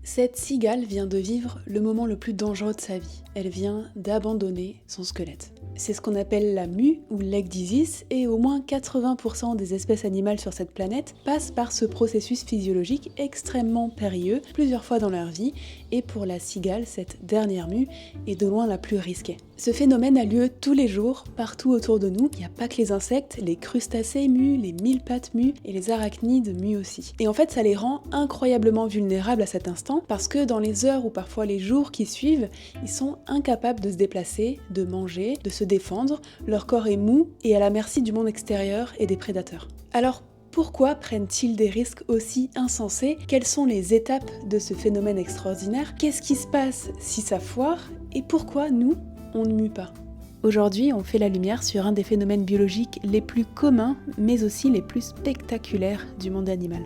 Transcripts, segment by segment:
Cette cigale vient de vivre le moment le plus dangereux de sa vie. Elle vient d'abandonner son squelette. C'est ce qu'on appelle la mue ou l'ecdysis et au moins 80% des espèces animales sur cette planète passent par ce processus physiologique extrêmement périlleux plusieurs fois dans leur vie et pour la cigale, cette dernière mue est de loin la plus risquée. Ce phénomène a lieu tous les jours, partout autour de nous. Il n'y a pas que les insectes, les crustacés muent, les mille-pattes muent et les arachnides muent aussi. Et en fait, ça les rend incroyablement vulnérables à cet instant parce que dans les heures ou parfois les jours qui suivent, ils sont incapables de se déplacer, de manger, de se défendre, leur corps est mou et à la merci du monde extérieur et des prédateurs. Alors pourquoi prennent-ils des risques aussi insensés? Quelles sont les étapes de ce phénomène extraordinaire? Qu'est-ce qui se passe si ça foire? Et pourquoi nous, on ne mue pas? Aujourd'hui, on fait la lumière sur un des phénomènes biologiques les plus communs, mais aussi les plus spectaculaires du monde animal.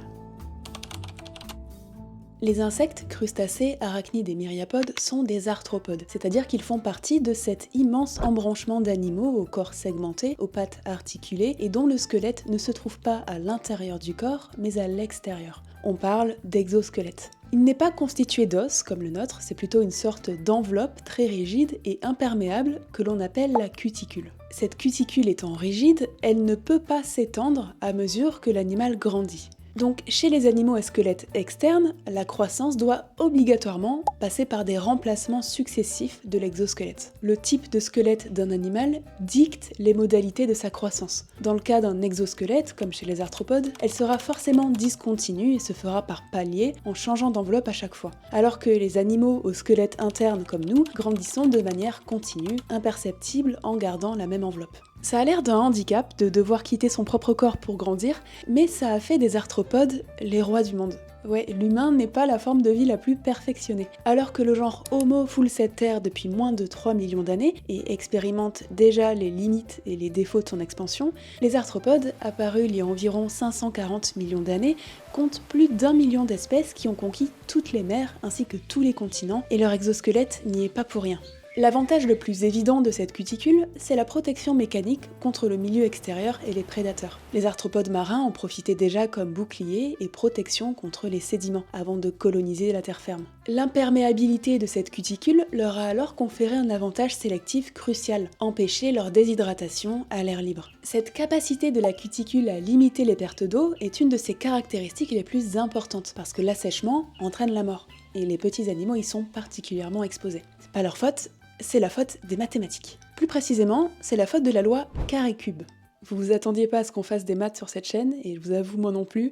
Les insectes, crustacés, arachnides et myriapodes sont des arthropodes, c'est-à-dire qu'ils font partie de cet immense embranchement d'animaux au corps segmenté, aux pattes articulées et dont le squelette ne se trouve pas à l'intérieur du corps, mais à l'extérieur. On parle d'exosquelette. Il n'est pas constitué d'os comme le nôtre, c'est plutôt une sorte d'enveloppe très rigide et imperméable que l'on appelle la cuticule. Cette cuticule étant rigide, elle ne peut pas s'étendre à mesure que l'animal grandit. Donc chez les animaux à squelette externe, la croissance doit obligatoirement passer par des remplacements successifs de l'exosquelette. Le type de squelette d'un animal dicte les modalités de sa croissance. Dans le cas d'un exosquelette, comme chez les arthropodes, elle sera forcément discontinue et se fera par paliers en changeant d'enveloppe à chaque fois. Alors que les animaux au squelette interne comme nous grandissons de manière continue, imperceptible en gardant la même enveloppe. Ça a l'air d'un handicap de devoir quitter son propre corps pour grandir, mais ça a fait des arthropodes les rois du monde. Ouais, l'humain n'est pas la forme de vie la plus perfectionnée. Alors que le genre Homo foule cette terre depuis moins de 3 millions d'années et expérimente déjà les limites et les défauts de son expansion, les arthropodes, apparus il y a environ 540 millions d'années, comptent plus d'1 million d'espèces qui ont conquis toutes les mers ainsi que tous les continents, et leur exosquelette n'y est pas pour rien. L'avantage le plus évident de cette cuticule, c'est la protection mécanique contre le milieu extérieur et les prédateurs. Les arthropodes marins en profitaient déjà comme bouclier et protection contre les sédiments avant de coloniser la terre ferme. L'imperméabilité de cette cuticule leur a alors conféré un avantage sélectif crucial, empêcher leur déshydratation à l'air libre. Cette capacité de la cuticule à limiter les pertes d'eau est une de ses caractéristiques les plus importantes parce que l'assèchement entraîne la mort et les petits animaux y sont particulièrement exposés. C'est pas leur faute, c'est la faute des mathématiques. Plus précisément, c'est la faute de la loi carré-cube. Vous vous attendiez pas à ce qu'on fasse des maths sur cette chaîne, et je vous avoue moi non plus,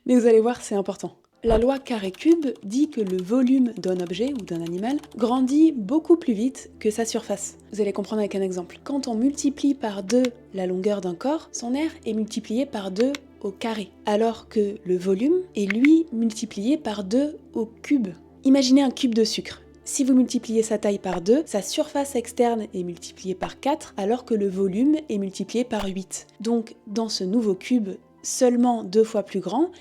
mais vous allez voir, c'est important. La loi carré-cube dit que le volume d'un objet ou d'un animal grandit beaucoup plus vite que sa surface. Vous allez comprendre avec un exemple. Quand on multiplie par 2 la longueur d'un corps, son aire est multiplié par 2 au carré, alors que le volume est lui multiplié par 2 au cube. Imaginez un cube de sucre. Si vous multipliez sa taille par 2, sa surface externe est multipliée par 4, alors que le volume est multiplié par 8. Donc, dans ce nouveau cube, seulement 2 fois plus grand,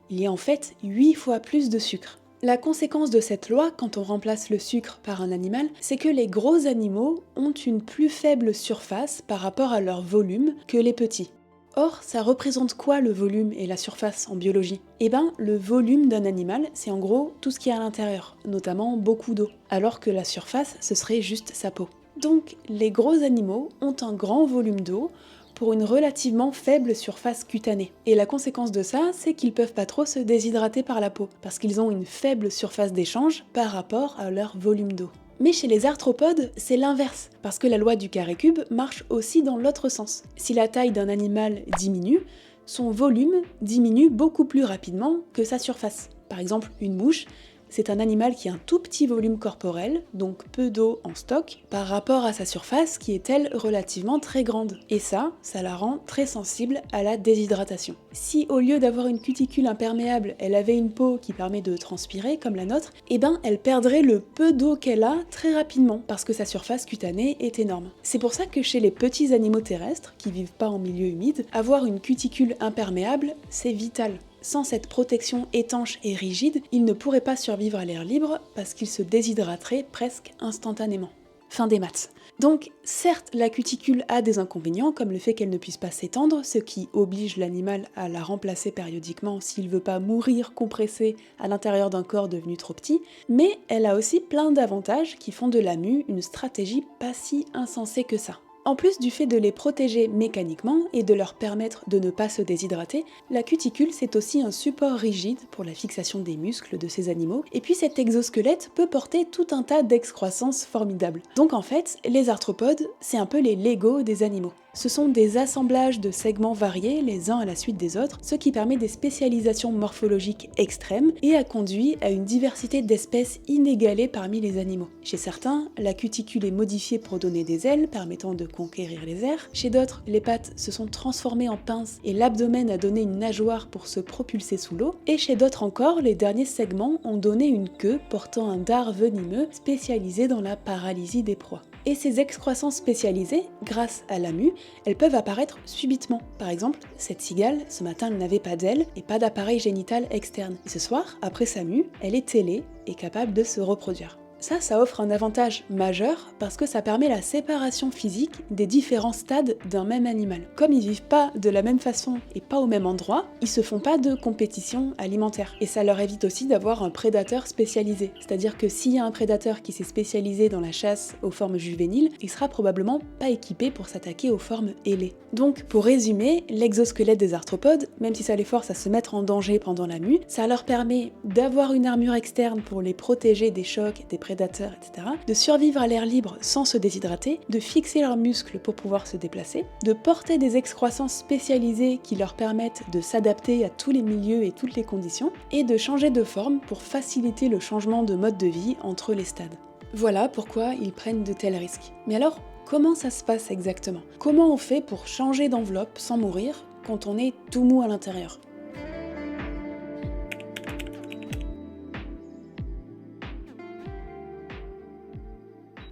il y a en fait 8 fois plus de sucre. La conséquence de cette loi, quand on remplace le sucre par un animal, c'est que les gros animaux ont une plus faible surface par rapport à leur volume que les petits. Or, ça représente quoi le volume et la surface en biologie? Eh ben, le volume d'un animal, c'est en gros tout ce qu'il y a à l'intérieur, notamment beaucoup d'eau, alors que la surface, ce serait juste sa peau. Donc, les gros animaux ont un grand volume d'eau pour une relativement faible surface cutanée. Et la conséquence de ça, c'est qu'ils peuvent pas trop se déshydrater par la peau, parce qu'ils ont une faible surface d'échange par rapport à leur volume d'eau. Mais chez les arthropodes, c'est l'inverse, parce que la loi du carré-cube marche aussi dans l'autre sens. Si la taille d'un animal diminue, son volume diminue beaucoup plus rapidement que sa surface. Par exemple, une mouche, c'est un animal qui a un tout petit volume corporel, donc peu d'eau en stock, par rapport à sa surface qui est elle relativement très grande. Et ça la rend très sensible à la déshydratation. Si au lieu d'avoir une cuticule imperméable, elle avait une peau qui permet de transpirer comme la nôtre, eh ben elle perdrait le peu d'eau qu'elle a très rapidement parce que sa surface cutanée est énorme. C'est pour ça que chez les petits animaux terrestres qui vivent pas en milieu humide, avoir une cuticule imperméable, c'est vital. Sans cette protection étanche et rigide, ils ne pourraient pas survivre à l'air libre parce qu'ils se déshydrateraient presque instantanément. Fin des maths. Donc, certes, la cuticule a des inconvénients, comme le fait qu'elle ne puisse pas s'étendre, ce qui oblige l'animal à la remplacer périodiquement s'il ne veut pas mourir compressé à l'intérieur d'un corps devenu trop petit, mais elle a aussi plein d'avantages qui font de la mue une stratégie pas si insensée que ça. En plus du fait de les protéger mécaniquement et de leur permettre de ne pas se déshydrater, la cuticule c'est aussi un support rigide pour la fixation des muscles de ces animaux, et puis cet exosquelette peut porter tout un tas d'excroissances formidables. Donc en fait, les arthropodes, c'est un peu les Lego des animaux. Ce sont des assemblages de segments variés les uns à la suite des autres, ce qui permet des spécialisations morphologiques extrêmes et a conduit à une diversité d'espèces inégalée parmi les animaux. Chez certains, la cuticule est modifiée pour donner des ailes permettant de conquérir les airs. Chez d'autres, les pattes se sont transformées en pinces et l'abdomen a donné une nageoire pour se propulser sous l'eau. Et chez d'autres encore, les derniers segments ont donné une queue portant un dard venimeux spécialisé dans la paralysie des proies. Et ces excroissances spécialisées, grâce à la mue, elles peuvent apparaître subitement. Par exemple, cette cigale, ce matin, elle n'avait pas d'ailes et pas d'appareil génital externe. Et ce soir, après sa mue, elle est ailée et capable de se reproduire. Ça offre un avantage majeur parce que ça permet la séparation physique des différents stades d'un même animal. Comme ils vivent pas de la même façon et pas au même endroit, ils se font pas de compétition alimentaire. Et ça leur évite aussi d'avoir un prédateur spécialisé. C'est-à-dire que s'il y a un prédateur qui s'est spécialisé dans la chasse aux formes juvéniles, il sera probablement pas équipé pour s'attaquer aux formes ailées. Donc, pour résumer, l'exosquelette des arthropodes, même si ça les force à se mettre en danger pendant la mue, ça leur permet d'avoir une armure externe pour les protéger des chocs, des prédateurs, etc., de survivre à l'air libre sans se déshydrater, de fixer leurs muscles pour pouvoir se déplacer, de porter des excroissances spécialisées qui leur permettent de s'adapter à tous les milieux et toutes les conditions, et de changer de forme pour faciliter le changement de mode de vie entre les stades. Voilà pourquoi ils prennent de tels risques. Mais alors, comment ça se passe exactement? Comment on fait pour changer d'enveloppe sans mourir quand on est tout mou à l'intérieur?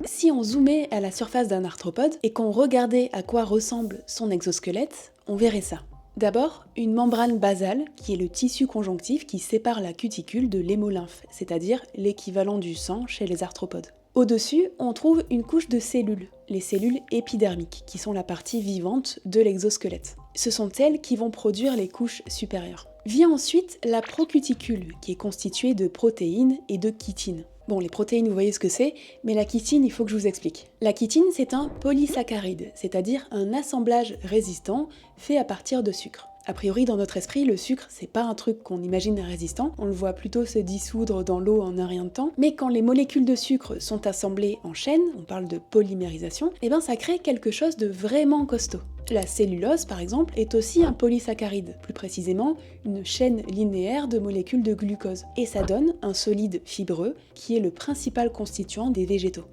Si on zoomait à la surface d'un arthropode et qu'on regardait à quoi ressemble son exosquelette, on verrait ça. D'abord, une membrane basale, qui est le tissu conjonctif qui sépare la cuticule de l'hémolymphe, c'est-à-dire l'équivalent du sang chez les arthropodes. Au-dessus, on trouve une couche de cellules, les cellules épidermiques, qui sont la partie vivante de l'exosquelette. Ce sont elles qui vont produire les couches supérieures. Vient ensuite la procuticule, qui est constituée de protéines et de chitine. Bon, les protéines, vous voyez ce que c'est, mais la chitine, il faut que je vous explique. La chitine, c'est un polysaccharide, c'est-à-dire un assemblage résistant fait à partir de sucre. A priori, dans notre esprit, le sucre, c'est pas un truc qu'on imagine résistant, on le voit plutôt se dissoudre dans l'eau en un rien de temps, mais quand les molécules de sucre sont assemblées en chaîne, on parle de polymérisation, et ben ça crée quelque chose de vraiment costaud. La cellulose, par exemple, est aussi un polysaccharide, plus précisément une chaîne linéaire de molécules de glucose, et ça donne un solide fibreux qui est le principal constituant des végétaux.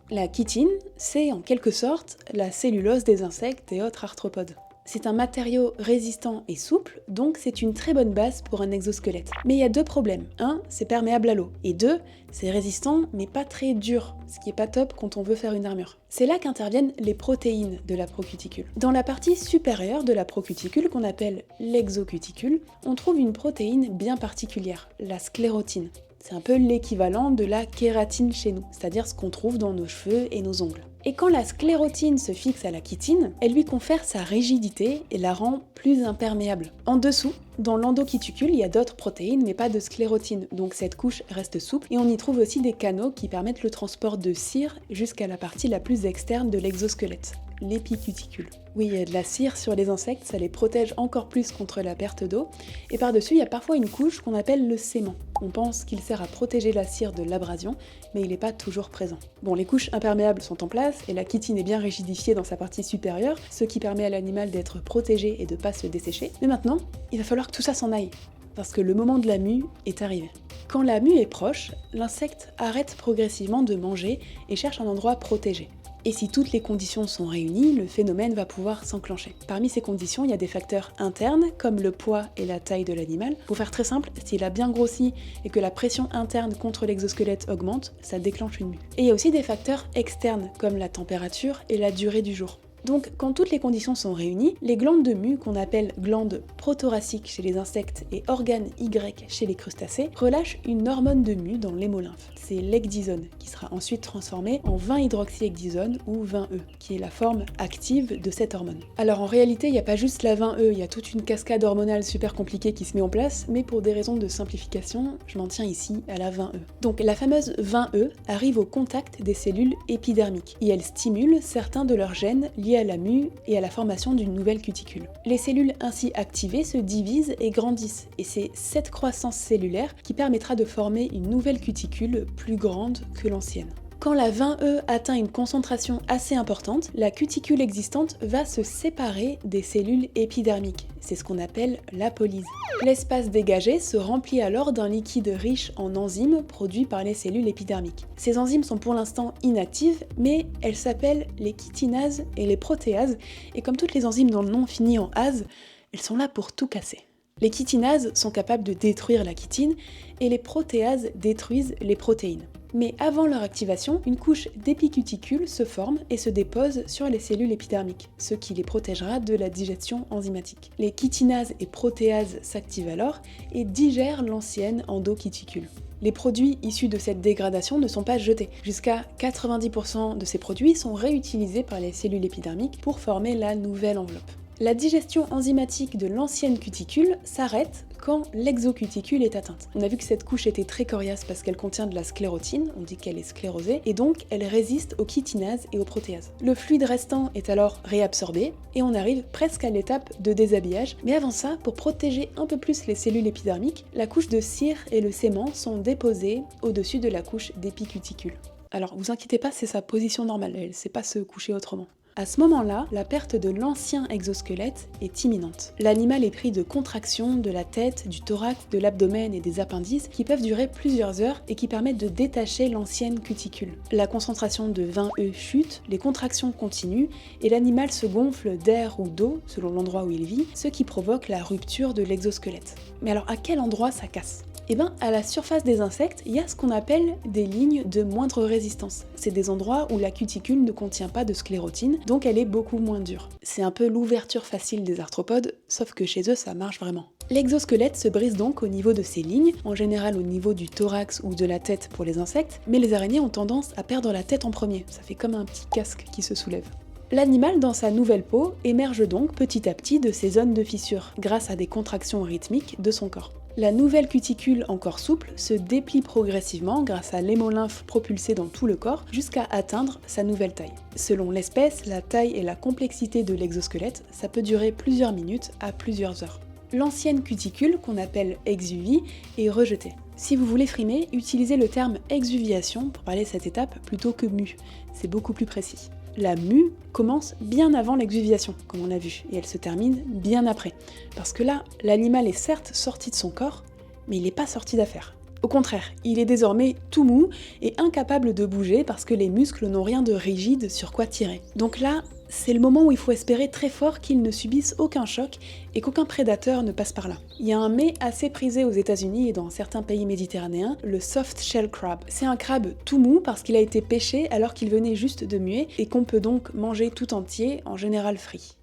La chitine, c'est en quelque sorte la cellulose des insectes et autres arthropodes. C'est un matériau résistant et souple, donc c'est une très bonne base pour un exosquelette. Mais il y a deux problèmes. Un, c'est perméable à l'eau. Et deux, c'est résistant mais pas très dur, ce qui est pas top quand on veut faire une armure. C'est là qu'interviennent les protéines de la procuticule. Dans la partie supérieure de la procuticule, qu'on appelle l'exocuticule, on trouve une protéine bien particulière, la sclérotine. C'est un peu l'équivalent de la kératine chez nous, c'est-à-dire ce qu'on trouve dans nos cheveux et nos ongles. Et quand la sclérotine se fixe à la chitine, elle lui confère sa rigidité et la rend plus imperméable. En dessous, dans l'endocuticule, il y a d'autres protéines mais pas de sclérotine, donc cette couche reste souple et on y trouve aussi des canaux qui permettent le transport de cire jusqu'à la partie la plus externe de l'exosquelette, l'épicuticule. Oui, il y a de la cire sur les insectes, ça les protège encore plus contre la perte d'eau, et par-dessus, il y a parfois une couche qu'on appelle le sément. On pense qu'il sert à protéger la cire de l'abrasion, mais il n'est pas toujours présent. Bon, les couches imperméables sont en place, et la chitine est bien rigidifiée dans sa partie supérieure, ce qui permet à l'animal d'être protégé et de ne pas se dessécher. Mais maintenant, il va falloir que tout ça s'en aille, parce que le moment de la mue est arrivé. Quand la mue est proche, l'insecte arrête progressivement de manger et cherche un endroit protégé. Et si toutes les conditions sont réunies, le phénomène va pouvoir s'enclencher. Parmi ces conditions, il y a des facteurs internes, comme le poids et la taille de l'animal. Pour faire très simple, s'il a bien grossi et que la pression interne contre l'exosquelette augmente, ça déclenche une mue. Et il y a aussi des facteurs externes, comme la température et la durée du jour. Donc quand toutes les conditions sont réunies, les glandes de mue, qu'on appelle glandes prothoraciques chez les insectes et organes Y chez les crustacés, relâchent une hormone de mue dans l'hémolymphe. C'est l'ecdysone, qui sera ensuite transformé en 20-hydroxyecdysone ou 20E, qui est la forme active de cette hormone. Alors en réalité, il n'y a pas juste la 20E, il y a toute une cascade hormonale super compliquée qui se met en place, mais pour des raisons de simplification, je m'en tiens ici à la 20E. Donc la fameuse 20E arrive au contact des cellules épidermiques, et elle stimule certains de leurs gènes liés à la mue et à la formation d'une nouvelle cuticule. Les cellules ainsi activées se divisent et grandissent, et c'est cette croissance cellulaire qui permettra de former une nouvelle cuticule plus grande que l'ancienne. Quand la 20E atteint une concentration assez importante, la cuticule existante va se séparer des cellules épidermiques. C'est ce qu'on appelle l'apolyse. L'espace dégagé se remplit alors d'un liquide riche en enzymes produits par les cellules épidermiques. Ces enzymes sont pour l'instant inactives, mais elles s'appellent les chitinases et les protéases, et comme toutes les enzymes dont le nom finit en ase, elles sont là pour tout casser. Les chitinases sont capables de détruire la chitine et les protéases détruisent les protéines. Mais avant leur activation, une couche d'épicuticules se forme et se dépose sur les cellules épidermiques, ce qui les protégera de la digestion enzymatique. Les chitinases et protéases s'activent alors et digèrent l'ancienne endocuticule. Les produits issus de cette dégradation ne sont pas jetés. Jusqu'à 90% de ces produits sont réutilisés par les cellules épidermiques pour former la nouvelle enveloppe. La digestion enzymatique de l'ancienne cuticule s'arrête quand l'exocuticule est atteinte. On a vu que cette couche était très coriace parce qu'elle contient de la sclérotine, on dit qu'elle est sclérosée, et donc elle résiste aux chitinases et aux protéases. Le fluide restant est alors réabsorbé, et on arrive presque à l'étape de déshabillage, mais avant ça, pour protéger un peu plus les cellules épidermiques, la couche de cire et le sément sont déposés au-dessus de la couche d'épicuticule. Alors vous inquiétez pas, c'est sa position normale, elle ne sait pas se coucher autrement. À ce moment-là, la perte de l'ancien exosquelette est imminente. L'animal est pris de contractions de la tête, du thorax, de l'abdomen et des appendices qui peuvent durer plusieurs heures et qui permettent de détacher l'ancienne cuticule. La concentration de 20E chute, les contractions continuent et l'animal se gonfle d'air ou d'eau, selon l'endroit où il vit, ce qui provoque la rupture de l'exosquelette. Mais alors à quel endroit ça casse ? Eh bien, à la surface des insectes, il y a ce qu'on appelle des lignes de moindre résistance. C'est des endroits où la cuticule ne contient pas de sclérotine, donc elle est beaucoup moins dure. C'est un peu l'ouverture facile des arthropodes, sauf que chez eux ça marche vraiment. L'exosquelette se brise donc au niveau de ces lignes, en général au niveau du thorax ou de la tête pour les insectes, mais les araignées ont tendance à perdre la tête en premier, ça fait comme un petit casque qui se soulève. L'animal, dans sa nouvelle peau, émerge donc petit à petit de ces zones de fissure, grâce à des contractions rythmiques de son corps. La nouvelle cuticule, encore souple, se déplie progressivement grâce à l'hémolymphe propulsée dans tout le corps jusqu'à atteindre sa nouvelle taille. Selon l'espèce, la taille et la complexité de l'exosquelette, ça peut durer plusieurs minutes à plusieurs heures. L'ancienne cuticule, qu'on appelle exuvie, est rejetée. Si vous voulez frimer, utilisez le terme exuviation pour parler de cette étape plutôt que mue, c'est beaucoup plus précis. La mue commence bien avant l'exuviation, comme on l'a vu, et elle se termine bien après. Parce que là, l'animal est certes sorti de son corps, mais il n'est pas sorti d'affaire. Au contraire, il est désormais tout mou et incapable de bouger parce que les muscles n'ont rien de rigide sur quoi tirer. Donc là, c'est le moment où il faut espérer très fort qu'il ne subisse aucun choc et qu'aucun prédateur ne passe par là. Il y a un mets assez prisé aux États-Unis et dans certains pays méditerranéens, le soft shell crab. C'est un crabe tout mou parce qu'il a été pêché alors qu'il venait juste de muer et qu'on peut donc manger tout entier, en général frit.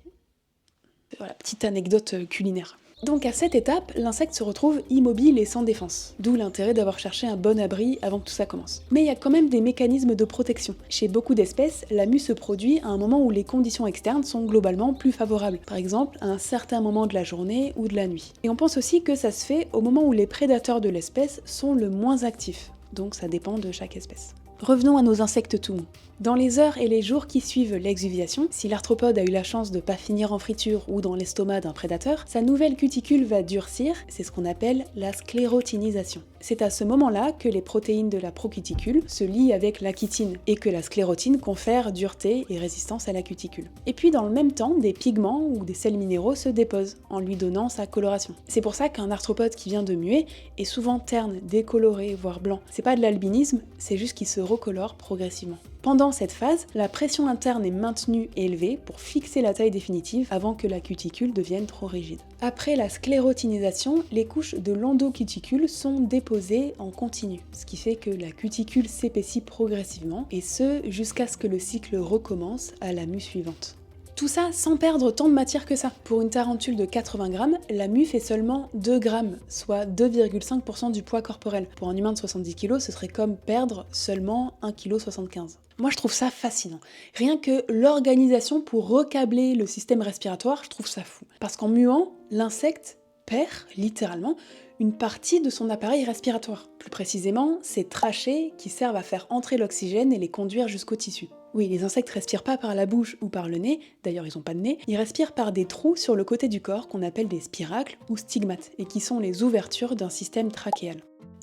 Voilà, petite anecdote culinaire. Donc à cette étape, l'insecte se retrouve immobile et sans défense, d'où l'intérêt d'avoir cherché un bon abri avant que tout ça commence. Mais il y a quand même des mécanismes de protection. Chez beaucoup d'espèces, la mue se produit à un moment où les conditions externes sont globalement plus favorables, par exemple à un certain moment de la journée ou de la nuit. Et on pense aussi que ça se fait au moment où les prédateurs de l'espèce sont le moins actifs, donc ça dépend de chaque espèce. Revenons à nos insectes tout mous. Dans les heures et les jours qui suivent l'exuviation, si l'arthropode a eu la chance de pas finir en friture ou dans l'estomac d'un prédateur, sa nouvelle cuticule va durcir, c'est ce qu'on appelle la sclérotinisation. C'est à ce moment-là que les protéines de la procuticule se lient avec la chitine et que la sclérotine confère dureté et résistance à la cuticule. Et puis dans le même temps, des pigments ou des sels minéraux se déposent en lui donnant sa coloration. C'est pour ça qu'un arthropode qui vient de muer est souvent terne, décoloré, voire blanc. C'est pas de l'albinisme, c'est juste qu'il se recolore progressivement. Pendant cette phase, la pression interne est maintenue et élevée pour fixer la taille définitive avant que la cuticule devienne trop rigide. Après la sclérotinisation, les couches de l'endocuticule sont déposées en continu, ce qui fait que la cuticule s'épaissit progressivement, et ce jusqu'à ce que le cycle recommence à la mue suivante. Tout ça sans perdre tant de matière que ça. Pour une tarentule de 80 grammes, la mue fait seulement 2 grammes, soit 2,5% du poids corporel. Pour un humain de 70 kg, ce serait comme perdre seulement 1,75 kg. Moi je trouve ça fascinant. Rien que l'organisation pour recabler le système respiratoire, je trouve ça fou. Parce qu'en muant, l'insecte perd, littéralement, une partie de son appareil respiratoire. Plus précisément, ses trachées qui servent à faire entrer l'oxygène et les conduire jusqu'au tissu. Oui, les insectes respirent pas par la bouche ou par le nez, d'ailleurs ils ont pas de nez, ils respirent par des trous sur le côté du corps qu'on appelle des spiracles ou stigmates, et qui sont les ouvertures d'un système trachéal.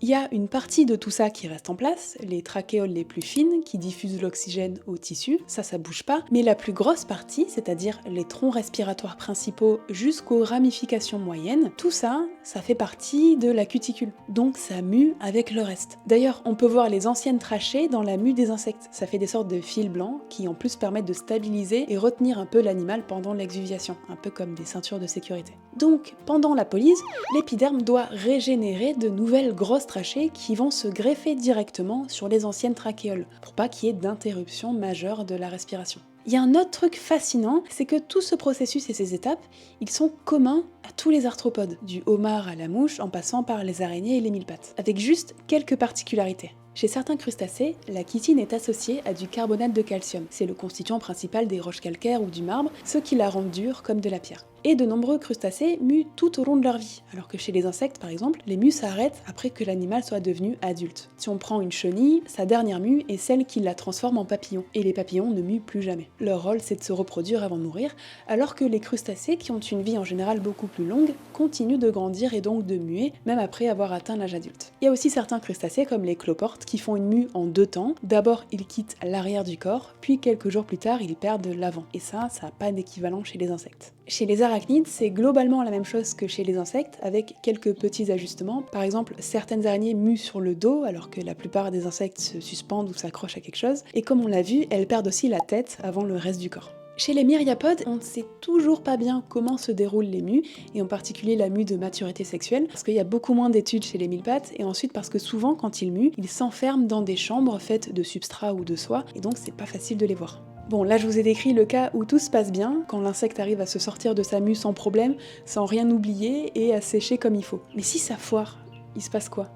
Il y a une partie de tout ça qui reste en place, les trachéoles les plus fines qui diffusent l'oxygène au tissu, ça bouge pas, mais la plus grosse partie, c'est-à-dire les troncs respiratoires principaux jusqu'aux ramifications moyennes, tout ça, ça fait partie de la cuticule, donc ça mue avec le reste. D'ailleurs, on peut voir les anciennes trachées dans la mue des insectes, ça fait des sortes de fils blancs qui en plus permettent de stabiliser et retenir un peu l'animal pendant l'exuviation, un peu comme des ceintures de sécurité. Donc, pendant la polyse, l'épiderme doit régénérer de nouvelles grosses trachées qui vont se greffer directement sur les anciennes trachéoles, pour pas qu'il y ait d'interruption majeure de la respiration. Il y a un autre truc fascinant, c'est que tout ce processus et ces étapes, ils sont communs à tous les arthropodes, du homard à la mouche en passant par les araignées et les mille-pattes, avec juste quelques particularités. Chez certains crustacés, la chitine est associée à du carbonate de calcium. C'est le constituant principal des roches calcaires ou du marbre, ce qui la rend dure comme de la pierre. Et de nombreux crustacés muent tout au long de leur vie, alors que chez les insectes par exemple, les mues s'arrêtent après que l'animal soit devenu adulte. Si on prend une chenille, sa dernière mue est celle qui la transforme en papillon, et les papillons ne muent plus jamais. Leur rôle c'est de se reproduire avant de mourir, alors que les crustacés, qui ont une vie en général beaucoup plus longue, continuent de grandir et donc de muer, même après avoir atteint l'âge adulte. Il y a aussi certains crustacés comme les cloportes qui font une mue en 2 temps. D'abord ils quittent l'arrière du corps, puis quelques jours plus tard ils perdent l'avant. Et ça n'a pas d'équivalent chez les insectes. Chez les arachnides, c'est globalement la même chose que chez les insectes, avec quelques petits ajustements. Par exemple, certaines araignées muent sur le dos, alors que la plupart des insectes se suspendent ou s'accrochent à quelque chose. Et comme on l'a vu, elles perdent aussi la tête avant le reste du corps. Chez les myriapodes, on ne sait toujours pas bien comment se déroulent les mues, et en particulier la mue de maturité sexuelle, parce qu'il y a beaucoup moins d'études chez les mille-pattes, et ensuite parce que souvent, quand ils muent, ils s'enferment dans des chambres faites de substrat ou de soie, et donc c'est pas facile de les voir. Bon, là je vous ai décrit le cas où tout se passe bien, quand l'insecte arrive à se sortir de sa mue sans problème, sans rien oublier et à sécher comme il faut. Mais si ça foire, il se passe quoi ?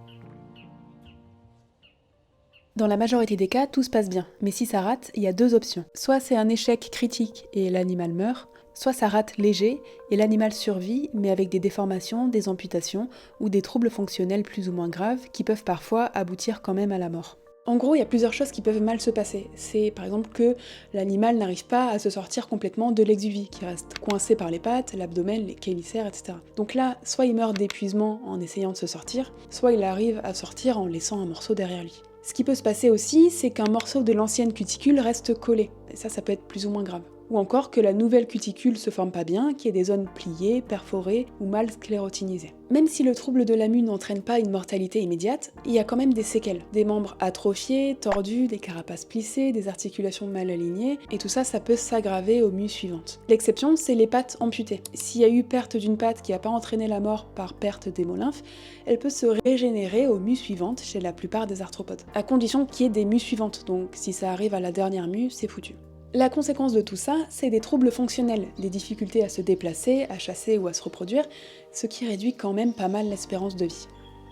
Dans la majorité des cas, tout se passe bien, mais si ça rate, il y a 2 options. Soit c'est un échec critique et l'animal meurt, soit ça rate léger et l'animal survit, mais avec des déformations, des amputations ou des troubles fonctionnels plus ou moins graves qui peuvent parfois aboutir quand même à la mort. En gros, il y a plusieurs choses qui peuvent mal se passer. C'est par exemple que l'animal n'arrive pas à se sortir complètement de l'exuvie, qui reste coincé par les pattes, l'abdomen, les chélicères, etc. Donc là, soit il meurt d'épuisement en essayant de se sortir, soit il arrive à sortir en laissant un morceau derrière lui. Ce qui peut se passer aussi, c'est qu'un morceau de l'ancienne cuticule reste collé, et ça peut être plus ou moins grave. Ou encore que la nouvelle cuticule se forme pas bien, qu'il y ait des zones pliées, perforées ou mal sclérotinisées. Même si le trouble de la mue n'entraîne pas une mortalité immédiate, il y a quand même des séquelles. Des membres atrophiés, tordus, des carapaces plissées, des articulations mal alignées, et tout ça peut s'aggraver aux mues suivantes. L'exception, c'est les pattes amputées. S'il y a eu perte d'une patte qui n'a pas entraîné la mort par perte d'hémolymphe, elle peut se régénérer aux mues suivantes chez la plupart des arthropodes. À condition qu'il y ait des mues suivantes, donc si ça arrive à la dernière mue, c'est foutu. La conséquence de tout ça, c'est des troubles fonctionnels, des difficultés à se déplacer, à chasser ou à se reproduire, ce qui réduit quand même pas mal l'espérance de vie.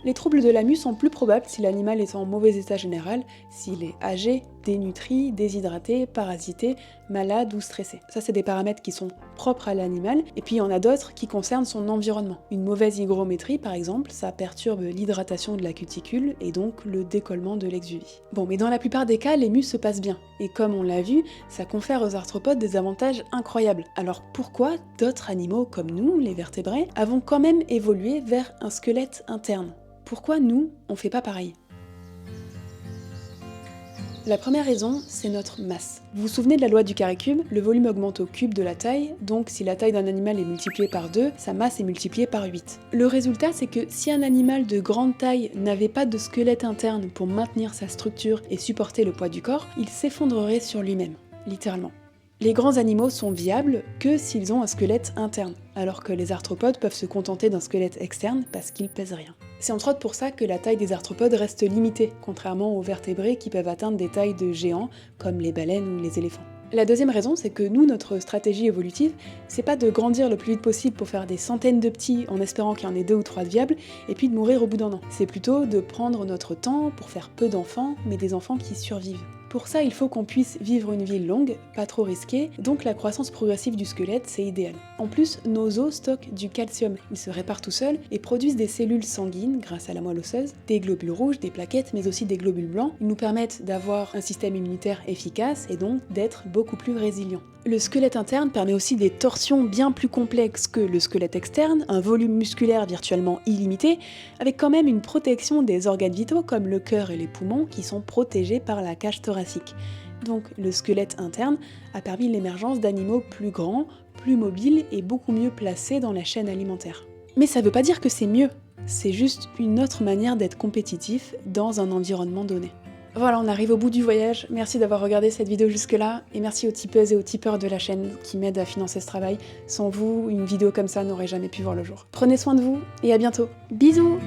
Les troubles de la mue sont plus probables si l'animal est en mauvais état général, s'il est âgé, dénutri, déshydraté, parasité, malade ou stressé. Ça, c'est des paramètres qui sont propres à l'animal, et puis il y en a d'autres qui concernent son environnement. Une mauvaise hygrométrie, par exemple, ça perturbe l'hydratation de la cuticule et donc le décollement de l'exuvie. Bon, mais dans la plupart des cas, les mues se passent bien, et comme on l'a vu, ça confère aux arthropodes des avantages incroyables. Alors pourquoi d'autres animaux comme nous, les vertébrés, avons quand même évolué vers un squelette interne ? Pourquoi nous, on fait pas pareil ? La première raison, c'est notre masse. Vous vous souvenez de la loi du carré cube ? Le volume augmente au cube de la taille, donc si la taille d'un animal est multipliée par 2, sa masse est multipliée par 8. Le résultat, c'est que si un animal de grande taille n'avait pas de squelette interne pour maintenir sa structure et supporter le poids du corps, il s'effondrerait sur lui-même, littéralement. Les grands animaux sont viables que s'ils ont un squelette interne, alors que les arthropodes peuvent se contenter d'un squelette externe parce qu'ils pèsent rien. C'est entre autres pour ça que la taille des arthropodes reste limitée, contrairement aux vertébrés qui peuvent atteindre des tailles de géants, comme les baleines ou les éléphants. La deuxième raison, c'est que nous, notre stratégie évolutive, c'est pas de grandir le plus vite possible pour faire des centaines de petits en espérant qu'il y en ait 2 ou 3 de viables, et puis de mourir au bout d'1 an. C'est plutôt de prendre notre temps pour faire peu d'enfants, mais des enfants qui survivent. Pour ça, il faut qu'on puisse vivre une vie longue, pas trop risquée, donc la croissance progressive du squelette, c'est idéal. En plus, nos os stockent du calcium, ils se réparent tout seuls et produisent des cellules sanguines grâce à la moelle osseuse, des globules rouges, des plaquettes, mais aussi des globules blancs. Ils nous permettent d'avoir un système immunitaire efficace et donc d'être beaucoup plus résilients. Le squelette interne permet aussi des torsions bien plus complexes que le squelette externe, un volume musculaire virtuellement illimité, avec quand même une protection des organes vitaux comme le cœur et les poumons qui sont protégés par la cage thoracique. Donc le squelette interne a permis l'émergence d'animaux plus grands, plus mobiles et beaucoup mieux placés dans la chaîne alimentaire. Mais ça veut pas dire que c'est mieux, c'est juste une autre manière d'être compétitif dans un environnement donné. Voilà, on arrive au bout du voyage. Merci d'avoir regardé cette vidéo jusque-là, et merci aux tipeuses et aux tipeurs de la chaîne qui m'aident à financer ce travail. Sans vous, une vidéo comme ça n'aurait jamais pu voir le jour. Prenez soin de vous, et à bientôt. Bisous!